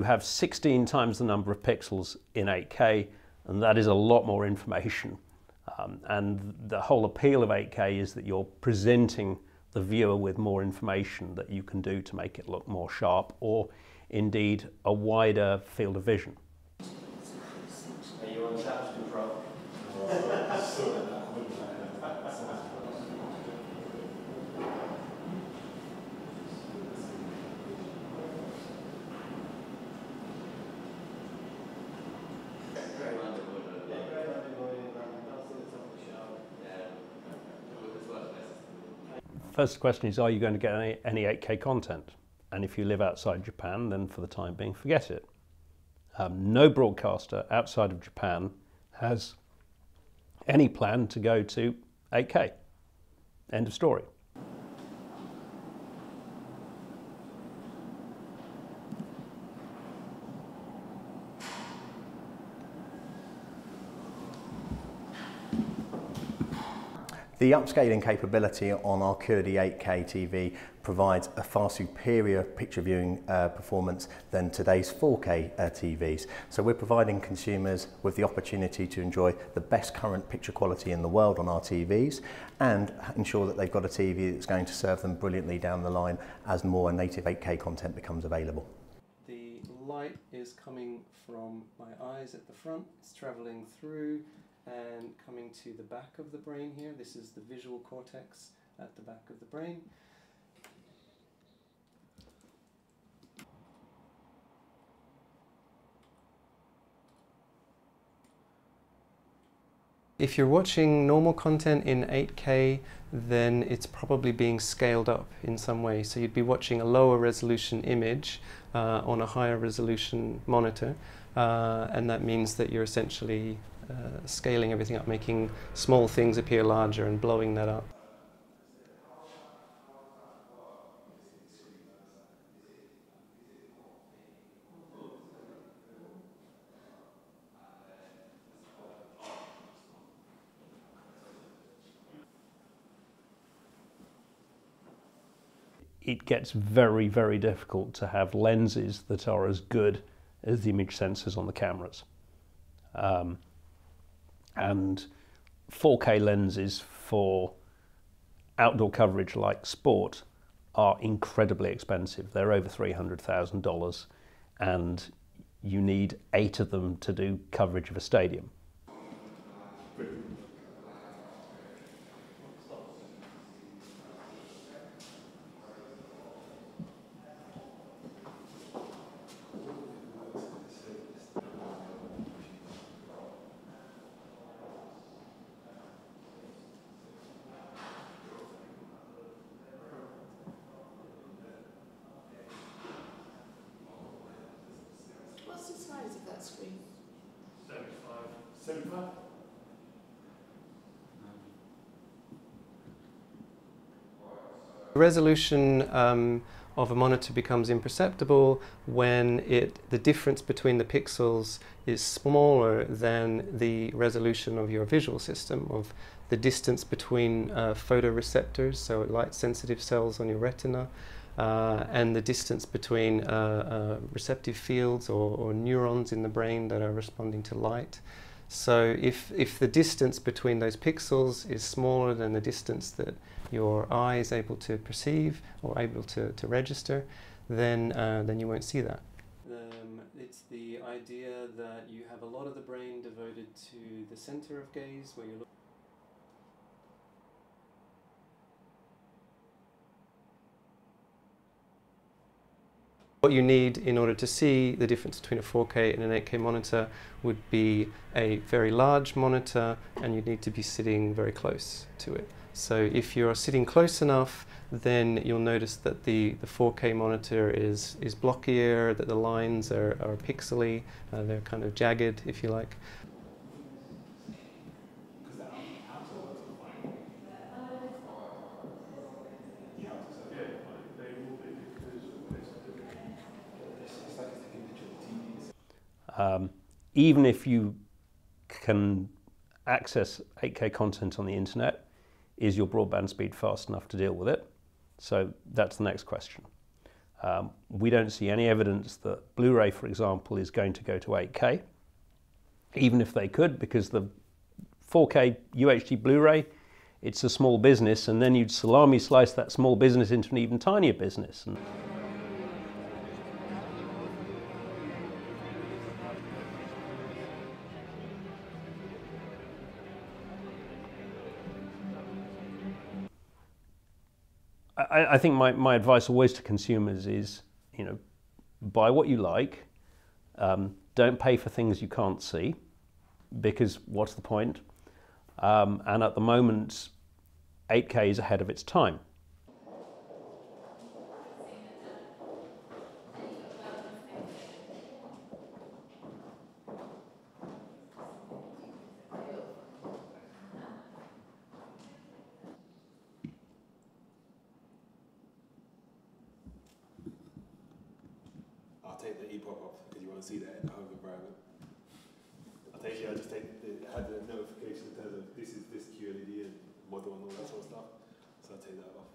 you have 16 times the number of pixels in 8K, and that is a lot more information. And the whole appeal of 8K is that you're presenting the viewer with more information that you can do to make it look more sharp, or indeed a wider field of vision. Are you on touch control? First question is, are you going to get any 8K content? And if you live outside Japan, then for the time being, forget it. No broadcaster outside of Japan has any plan to go to 8K. End of story. The upscaling capability on our QD 8K TV provides a far superior picture viewing performance than today's 4K TVs. So we're providing consumers with the opportunity to enjoy the best current picture quality in the world on our TVs, and ensure that they've got a TV that's going to serve them brilliantly down the line as more native 8K content becomes available. The light is coming from my eyes at the front, it's travelling through and coming to the back of the brain here. This is the visual cortex at the back of the brain. If you're watching normal content in 8K, then it's probably being scaled up in some way. So you'd be watching a lower resolution image on a higher resolution monitor, and that means that you're essentially scaling everything up, making small things appear larger and blowing that up. It gets very, very difficult to have lenses that are as good as the image sensors on the cameras. And 4K lenses for outdoor coverage like sport are incredibly expensive. They're over $300,000, and you need 8 of them to do coverage of a stadium. What's the size of that screen? 75. The resolution of a monitor becomes imperceptible when the difference between the pixels is smaller than the resolution of your visual system, of the distance between photoreceptors, so light sensitive cells on your retina, and the distance between receptive fields or neurons in the brain that are responding to light. So if the distance between those pixels is smaller than the distance that your eye is able to perceive or able to register, then you won't see that. It's the idea that you have a lot of the brain devoted to the center of gaze, where you're looking. What you need in order to see the difference between a 4K and an 8K monitor would be a very large monitor, and you'd need to be sitting very close to it. So if you're sitting close enough, then you'll notice that the 4K monitor is blockier, that the lines are pixely, they're kind of jagged, if you like. Even if you can access 8K content on the internet, is your broadband speed fast enough to deal with it? So that's the next question. We don't see any evidence that Blu-ray, for example, is going to go to 8K, even if they could, because the 4K UHD Blu-ray, it's a small business, and then you'd salami slice that small business into an even tinier business. I think my advice always to consumers is, you know, buy what you like. Don't pay for things you can't see, because what's the point? And at the moment, 8K is ahead of its time. I'll take the e-pop off because you won't see that in the home environment. I just had the notification that says this is this QLED and model and all that sort of stuff. So I'll take that off.